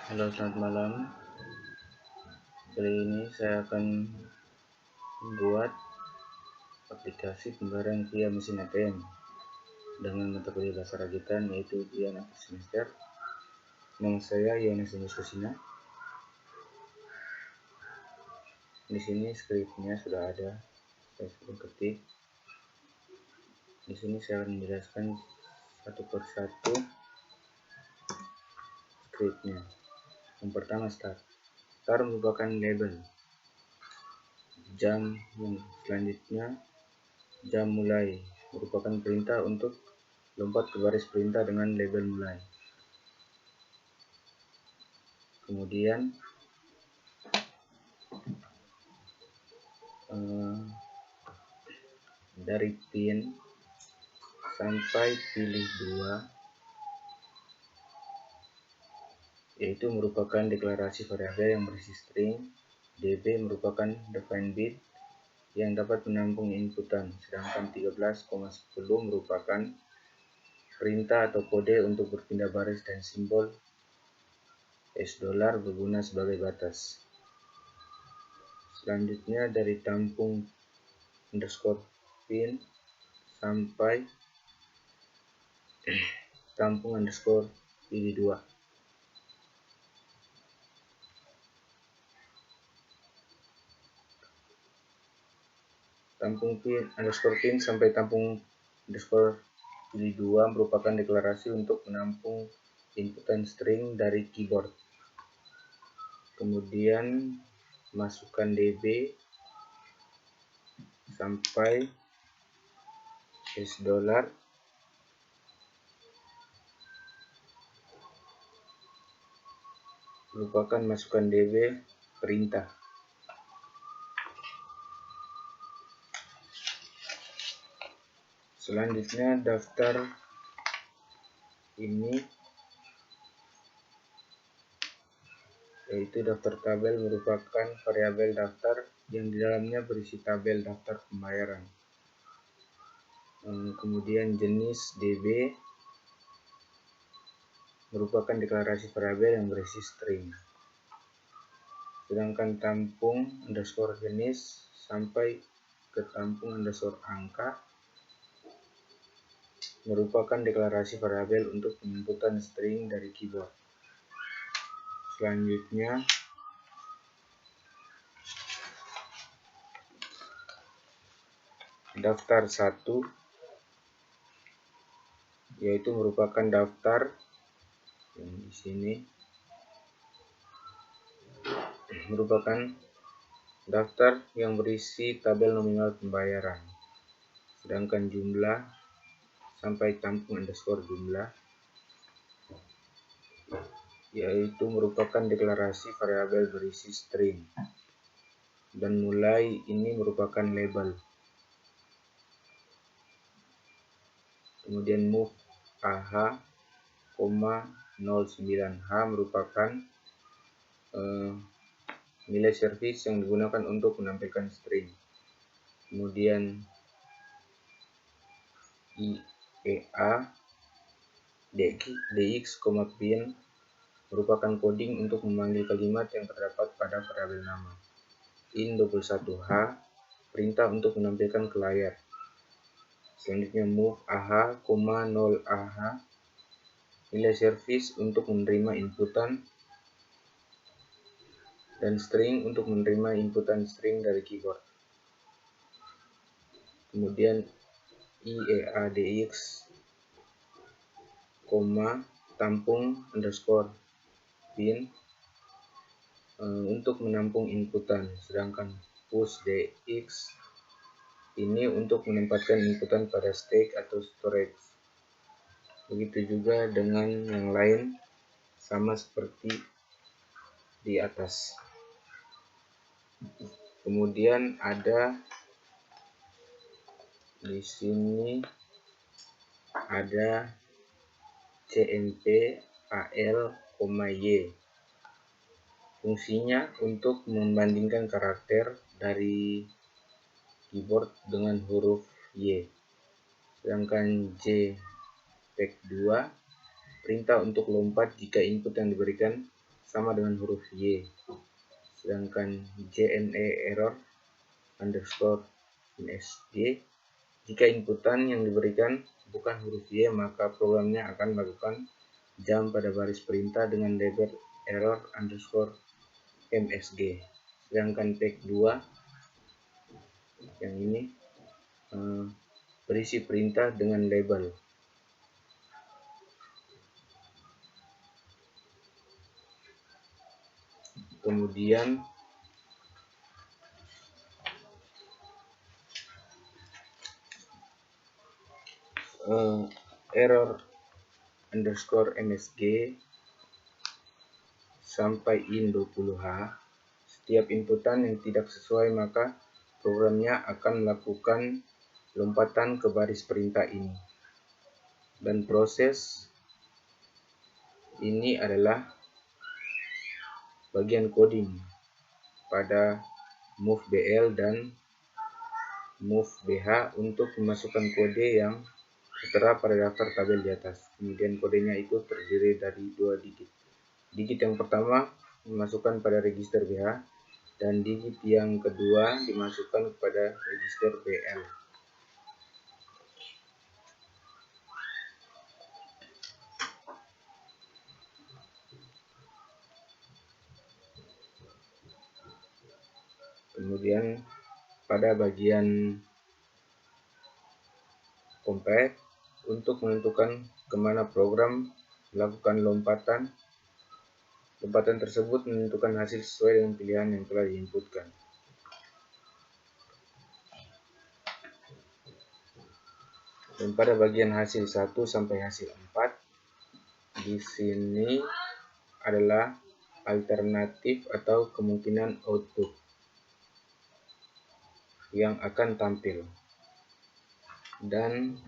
Halo, selamat malam. Kali ini saya akan membuat aplikasi pembayaran via mesin ATM dengan mata kuliah bahasa Rakitan, yaitu ujian akhir semester. Nama saya Yohanes Kusina. Di sini skripnya sudah ada, saya sudah ketik. Di sini saya akan menjelaskan satu persatu skripnya. Yang pertama, start. Start merupakan label jam. Yang selanjutnya, jam mulai merupakan perintah untuk lompat ke baris perintah dengan label mulai. Kemudian dari pin sampai pilih 2, yaitu merupakan deklarasi variabel yang berisi string. DB merupakan define bit yang dapat menampung inputan, sedangkan 13,10 merupakan perintah atau kode untuk berpindah baris, dan simbol $$ berguna sebagai batas. Selanjutnya dari tampung underscore pin sampai tampung underscore pilih 2. Tampung pin underscore pin sampai tampung underscore pilih 2 merupakan deklarasi untuk menampung inputan string dari keyboard. Kemudian masukkan DB sampai $, merupakan masukan DB perintah. Selanjutnya daftar ini, yaitu daftar tabel, merupakan variabel daftar yang di dalamnya berisi tabel daftar pembayaran. Kemudian jenis DB merupakan deklarasi variabel yang berisi string. Sedangkan tampung underscore jenis sampai ke tampung underscore angka merupakan deklarasi variabel untuk penginputan string dari keyboard. Selanjutnya daftar 1, yaitu merupakan daftar yang di sini merupakan daftar yang berisi tabel nominal pembayaran. Sedangkan jumlah sampai tampung underscore jumlah, yaitu merupakan deklarasi variabel berisi string. Dan mulai ini merupakan label. Kemudian move AH, 09H merupakan nilai service yang digunakan untuk menampilkan string. Kemudian IEA DX, pin merupakan coding untuk memanggil kalimat yang terdapat pada variabel nama. In21H perintah untuk menampilkan ke layar. Selanjutnya move AH, 0AH nilai service untuk menerima inputan, dan string untuk menerima inputan string dari keyboard. Kemudian IEADX, tampung underscore pin untuk menampung inputan, sedangkan push DX ini untuk menempatkan inputan pada stack atau storage. Begitu juga dengan yang lain, sama seperti di atas. Kemudian ada di sini ada CMP AL, Y. Fungsinya untuk membandingkan karakter dari keyboard dengan huruf Y. Sedangkan JPEG2 perintah untuk lompat jika input yang diberikan sama dengan huruf Y, sedangkan JNE error underscore MSG. Jika inputan yang diberikan bukan huruf Y, maka programnya akan melakukan jump pada baris perintah dengan label error underscore MSG. Sedangkan pack 2 yang ini berisi perintah dengan label. Kemudian error underscore MSG sampai in 20H. Setiap inputan yang tidak sesuai maka programnya akan melakukan lompatan ke baris perintah ini. Dan proses ini adalah bagian coding pada move BL dan move BH untuk memasukkan kode yang tertera pada daftar tabel di atas. Kemudian kodenya itu terdiri dari 2 digit. Digit yang pertama dimasukkan pada register BH dan digit yang kedua dimasukkan kepada register BL. Kemudian pada bagian compare untuk menentukan kemana program melakukan lompatan. Lompatan tersebut menentukan hasil sesuai dengan pilihan yang telah diinputkan. Dan pada bagian hasil 1 sampai hasil 4, di sini adalah alternatif atau kemungkinan output yang akan tampil. Dan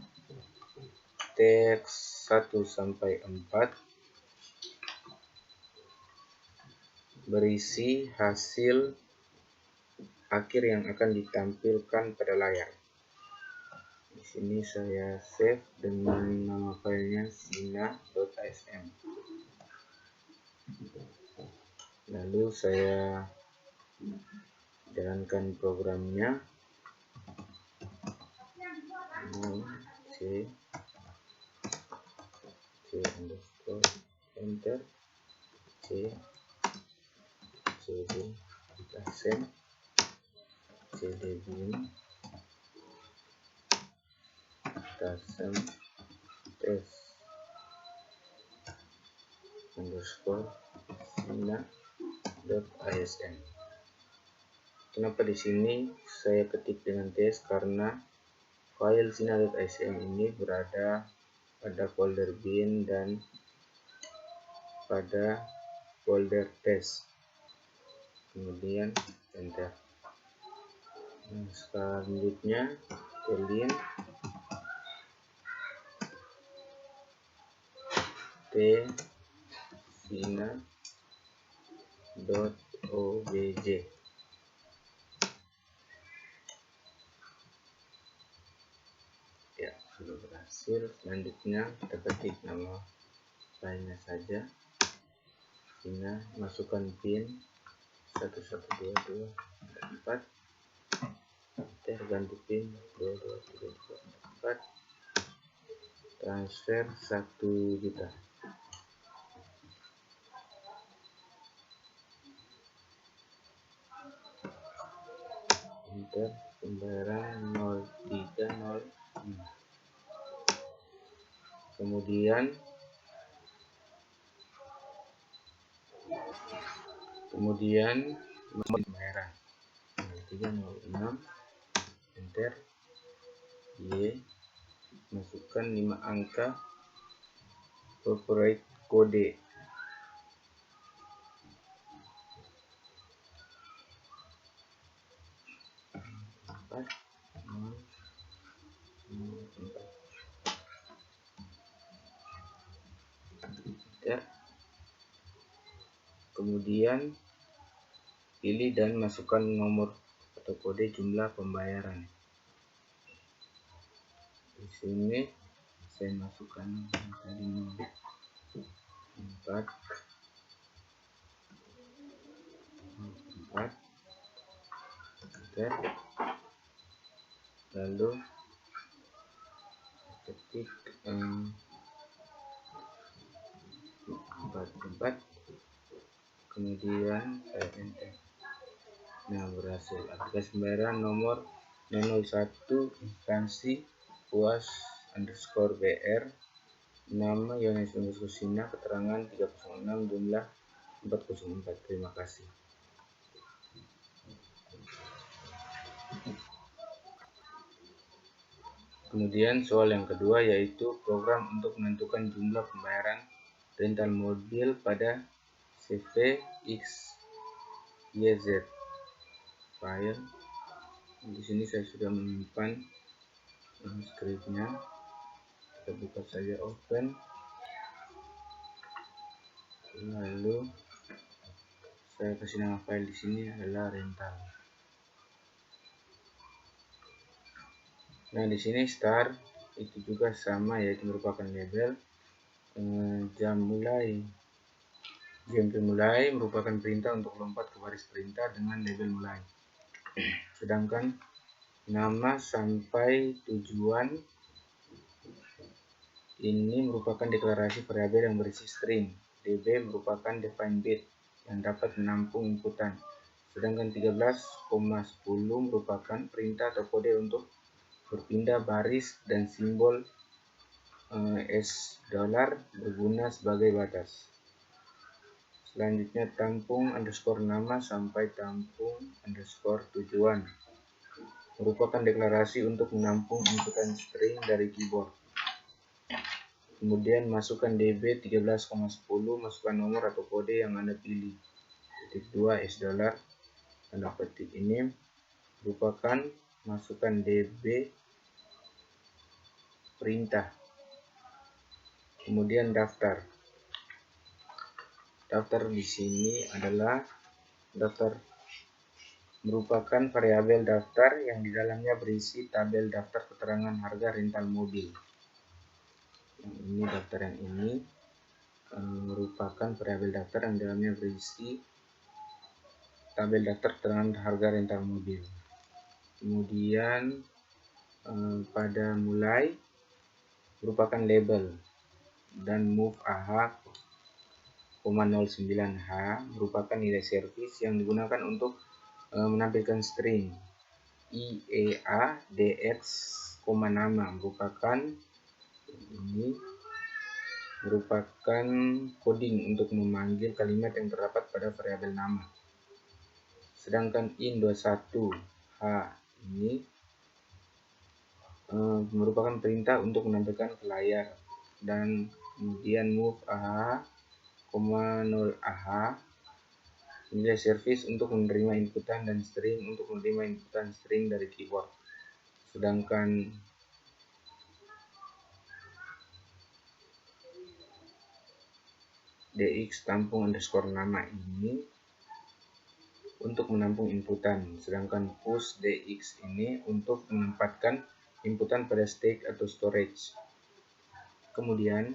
teks 1 sampai 4 berisi hasil akhir yang akan ditampilkan pada layar. Di sini saya save dengan nama filenya sina.asm. Lalu saya jalankan programnya. C underscore enter C cd asm cd bin asm test underscore sina.asm. Kenapa di sini saya ketik dengan tes? Karena file sina.asm ini berada pada folder bin dan pada folder test. Kemudian enter. Nah, selanjutnya clean t sina.obj. Ya, sudah berhasil. Selanjutnya kita ketik nama filenya saja. Sina, masukkan pin 112244, enter, ganti pin 223244, transfer 1 juta. Enter, pembayaran 0305. Kemudian pembayaran 0306, enter, Y, masukkan 5 angka corporate kode. Enter. Kemudian pilih dan masukkan nomor atau kode jumlah pembayaran. Di sini saya masukkan tadi 4 enter, lalu ketik 44, kemudian saya enter. Nah, berhasil. Aplikasi pembayaran nomor 001 instansi puas_br, nama Yohanes_Sina, keterangan 306, jumlah 404. Terima kasih. Kemudian soal yang kedua yaitu program untuk menentukan jumlah pembayaran rental mobil pada CVXYZ file. Di sini saya sudah menyimpan skripnya. Kita buka saja, open, lalu saya kasih nama file di sini adalah rental. Nah, di sini start itu juga sama, yaitu merupakan label. Jam mulai merupakan perintah untuk lompat ke baris perintah dengan label mulai. Sedangkan nama sampai tujuan ini merupakan deklarasi variabel yang berisi string. DB merupakan defined bit yang dapat menampung inputan. Sedangkan 13,10 merupakan perintah atau kode untuk berpindah baris dan simbol $, berguna sebagai batas. Selanjutnya tampung underscore nama sampai tampung underscore tujuan merupakan deklarasi untuk menampung inputan string dari keyboard. Kemudian masukkan DB 13,10, masukkan nomor atau kode yang Anda pilih. Titik 2 $, tanda petik ini merupakan masukkan DB perintah. Kemudian daftar. Daftar di sini adalah daftar merupakan variabel daftar yang di dalamnya berisi tabel daftar keterangan harga rental mobil. Yang ini daftar yang ini merupakan variabel daftar yang di dalamnya berisi tabel daftar keterangan harga rental mobil. Kemudian pada mulai merupakan label, dan move AH, 09H merupakan nilai servis yang digunakan untuk menampilkan string. IEA DX, nama merupakan coding untuk memanggil kalimat yang terdapat pada variabel nama. Sedangkan in21H ini merupakan perintah untuk menampilkan ke layar. Dan kemudian move AH, 0AH nilai service untuk menerima inputan dan string untuk menerima inputan string dari keyboard. Sedangkan DX tampung underscore nama ini untuk menampung inputan. Sedangkan push DX ini untuk menempatkan inputan pada stack atau storage. Kemudian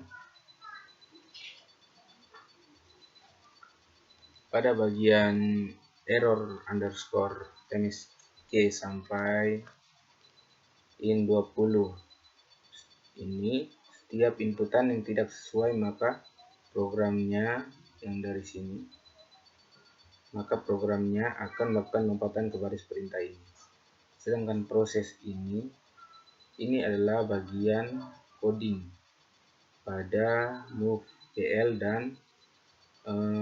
pada bagian error underscore -k sampai in20 ini, setiap inputan yang tidak sesuai maka programnya yang dari sini, maka programnya akan melakukan lompatan ke baris perintah ini. Sedangkan proses ini adalah bagian coding pada move BL dan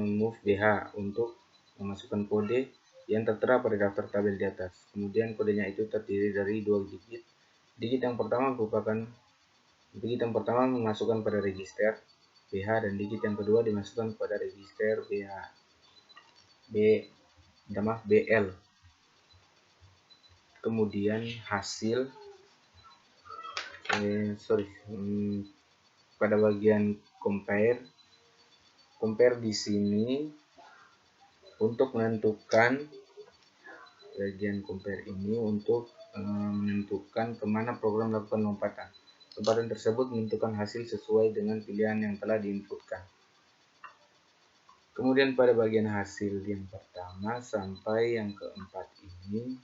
move BH untuk memasukkan kode yang tertera pada daftar tabel di atas. Kemudian kodenya itu terdiri dari 2 digit. Digit yang pertama memasukkan pada register BH, dan digit yang kedua dimasukkan pada register BL. Kemudian hasil pada bagian compare di sini untuk menentukan bagian compare ini untuk menentukan kemana program melakukan lompatan. Lompatan tersebut menentukan hasil sesuai dengan pilihan yang telah diinputkan. Kemudian pada bagian hasil yang pertama sampai yang keempat ini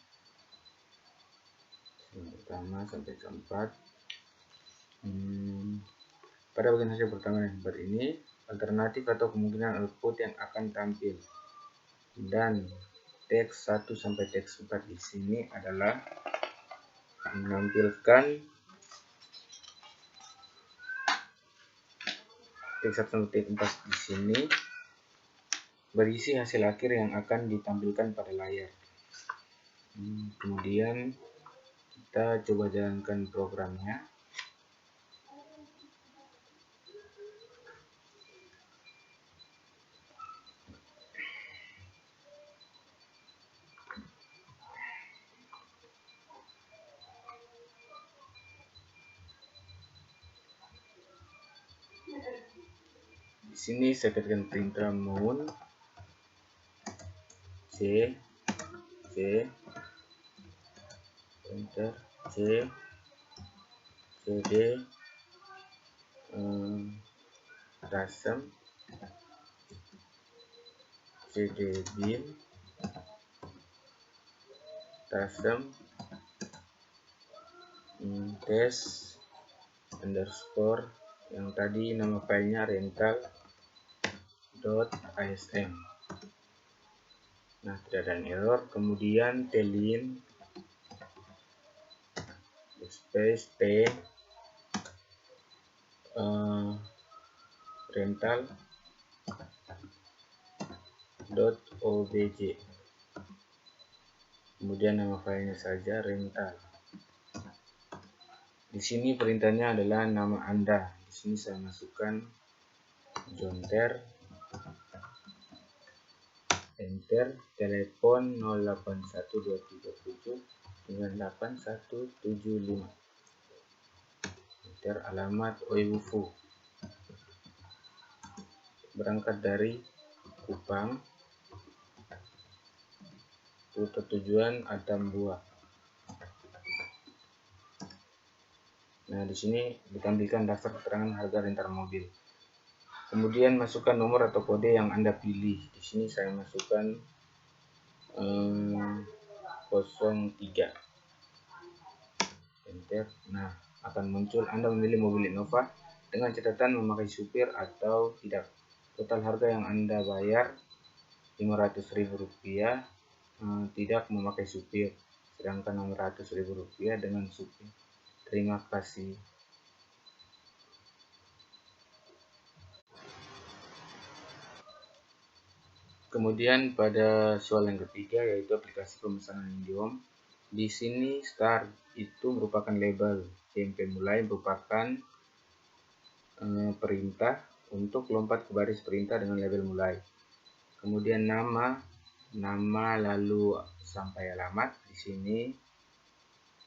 Yang pertama sampai keempat. Pada bagian hasil pertama dan keempat ini, alternatif atau kemungkinan output yang akan tampil. Dan teks 1 sampai teks 4 di sini adalah menampilkan teks 1 sampai teks 4 di sini berisi hasil akhir yang akan ditampilkan pada layar. Kemudian kita coba jalankan programnya. Di sini saya ketikkan perintah mount C enter C CD rasem CD bin rasem test underscore yang tadi nama filenya rental.asm. Nah, tidak ada error. Kemudian telin space t rental.obj. Kemudian nama filenya saja rental. Di sini perintahnya adalah nama Anda. Di sini saya masukkan Jonter, enter, telepon 081237981175, enter, alamat Oiwufu, berangkat dari Kupang, rute tujuan Atambua. Nah, di sini ditampilkan daftar keterangan harga rental mobil. Kemudian masukkan nomor atau kode yang Anda pilih. Di sini saya masukkan 03. Enter. Nah, akan muncul Anda memilih mobil Innova dengan catatan memakai supir atau tidak. Total harga yang Anda bayar Rp500.000 tidak memakai supir, sedangkan Rp600.000 dengan supir. Terima kasih. Kemudian pada soal yang ketiga, yaitu aplikasi pemesanan IndiHome. Di sini start itu merupakan label, CMP mulai merupakan perintah untuk lompat ke baris perintah dengan label mulai. Kemudian nama lalu sampai alamat. Di sini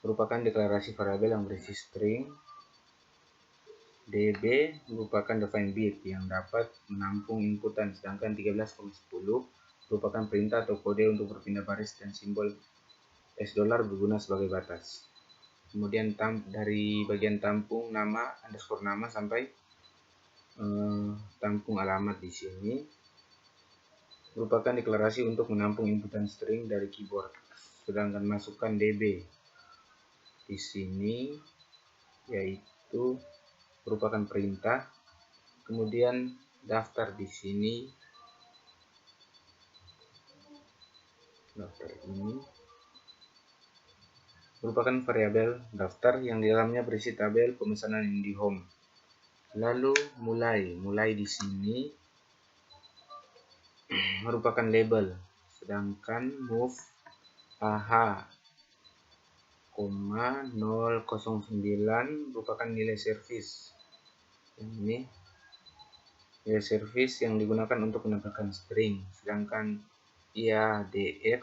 merupakan deklarasi variabel yang berisi string. DB merupakan define bit yang dapat menampung inputan, sedangkan 13,10 merupakan perintah atau kode untuk berpindah baris dan simbol $$ berguna sebagai batas. Kemudian dari bagian tampung nama underscore nama sampai tampung alamat di sini merupakan deklarasi untuk menampung inputan string dari keyboard. Sedangkan masukkan DB di sini yaitu merupakan perintah. Kemudian daftar di sini, daftar ini merupakan variabel daftar yang di dalamnya berisi tabel pemesanan IndiHome. Lalu mulai di sini merupakan label, sedangkan move AH, 009 merupakan nilai servis. Ini nilai servis yang digunakan untuk menampilkan string, sedangkan IADX,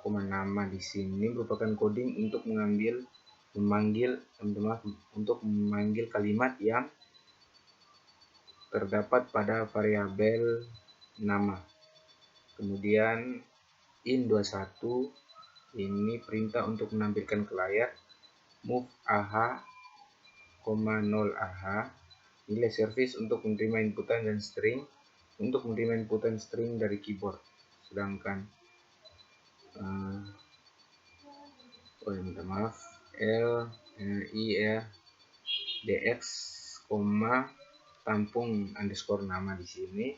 nama di sini merupakan coding untuk memanggil kalimat yang terdapat pada variabel nama. Kemudian in21 ini perintah untuk menampilkan ke layar. Move AH, 0AH nilai servis untuk menerima inputan dan string, untuk menerima inputan string dari keyboard. Sedangkan minta maaf, LIDX, tampung underscore nama di sini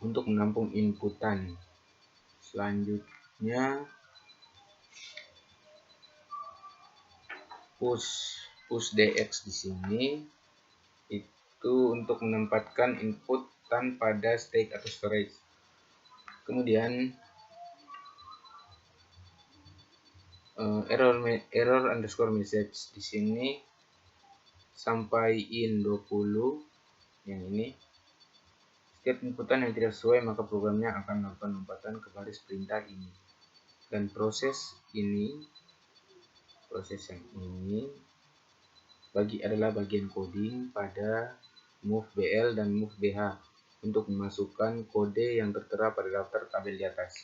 untuk menampung inputan. Selanjutnya push dx di sini itu untuk menempatkan inputan pada state atau storage. Kemudian error underscore message di sini sampai in 20 yang ini. Setiap inputan yang tidak sesuai maka programnya akan melakukan lompatan ke baris perintah ini. Dan proses yang ini adalah bagian coding pada move-bl dan move-bh untuk memasukkan kode yang tertera pada daftar tabel di atas.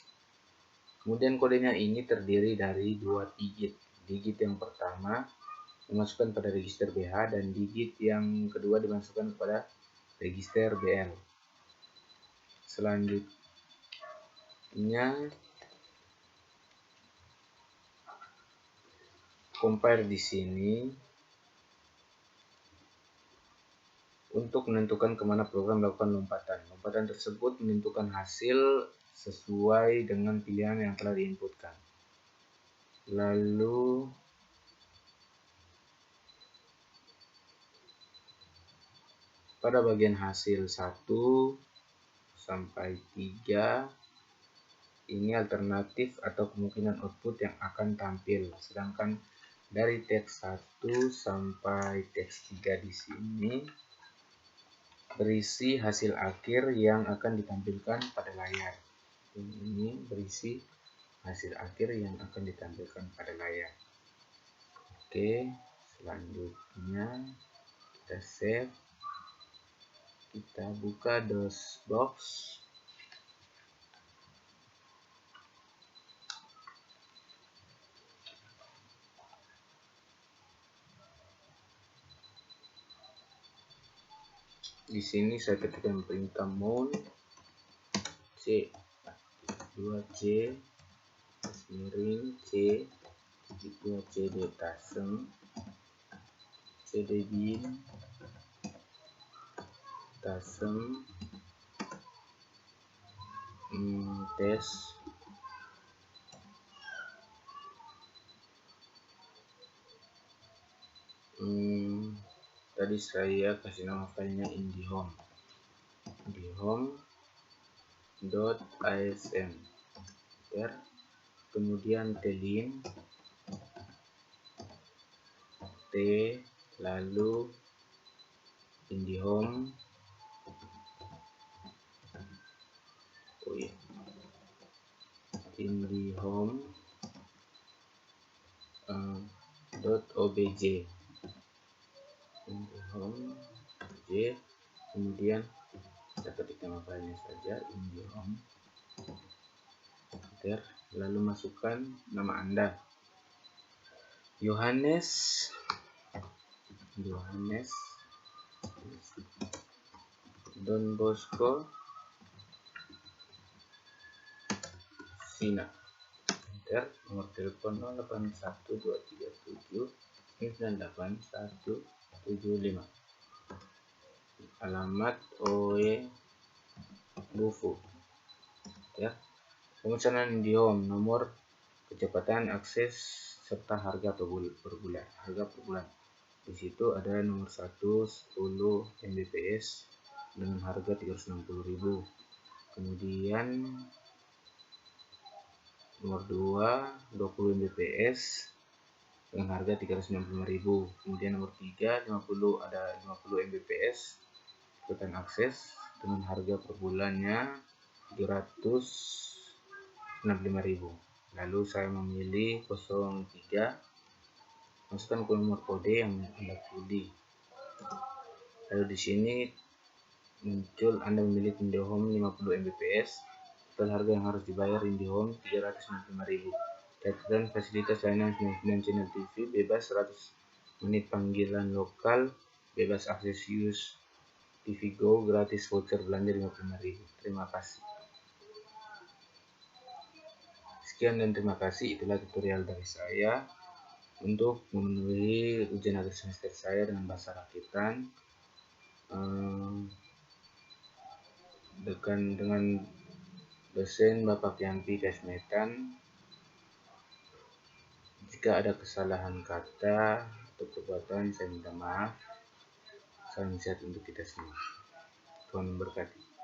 Kemudian kodenya ini terdiri dari 2 digit. Digit yang pertama dimasukkan pada register BH dan digit yang kedua dimasukkan pada register BL. Selanjutnya compare di sini untuk menentukan kemana program melakukan lompatan. Lompatan tersebut menentukan hasil sesuai dengan pilihan yang telah diinputkan. Lalu pada bagian hasil 1 sampai 3 ini alternatif atau kemungkinan output yang akan tampil. Sedangkan dari teks 1 sampai teks 3 di sini berisi hasil akhir yang akan ditampilkan pada layar. Ini berisi hasil akhir yang akan ditampilkan pada layar. Oke, selanjutnya kita save. Kita buka DOSBox. Di sini saya ketikkan perintah mount C 2C miring C 2CD tasem cd bin tasem tes tadi saya kasih nama filenya indihome.asm. Kemudian telin t lalu indihome .obj kemudian kita ketik nama filenya saja indihome, lalu masukkan nama Anda Yohanes Don Bosco Sina, nomor telepon 081237981175, alamat OE Bufu. Pemesanan indihome, nomor, kecepatan akses serta harga per bulan. Di situ ada nomor 1 10 Mbps dengan harga 360.000. Kemudian nomor 2 20 Mbps dengan harga 395.000. Kemudian nomor 3 ada 50 Mbps kecepatan akses dengan harga per bulannya 365.000. Lalu saya memilih 03, masukkan nomor kode yang Anda pilih. Lalu di sini muncul Anda memilih indihome 50 Mbps. Total harga yang harus dibayar indihome 365.000. Catatan fasilitas layanan 99 channel TV, bebas 100 menit panggilan lokal, bebas akses use TV Go, gratis voucher belanja 55.000. Terima kasih. Sekian dan terima kasih. Itulah tutorial dari saya untuk memenuhi ujian akhir semester saya dengan bahasa rakitan dengan dosen Bapak Yampi Kasmetan. Jika ada kesalahan kata atau perbuatan, saya minta maaf. Salam sehat untuk kita semua. Tuhan memberkati.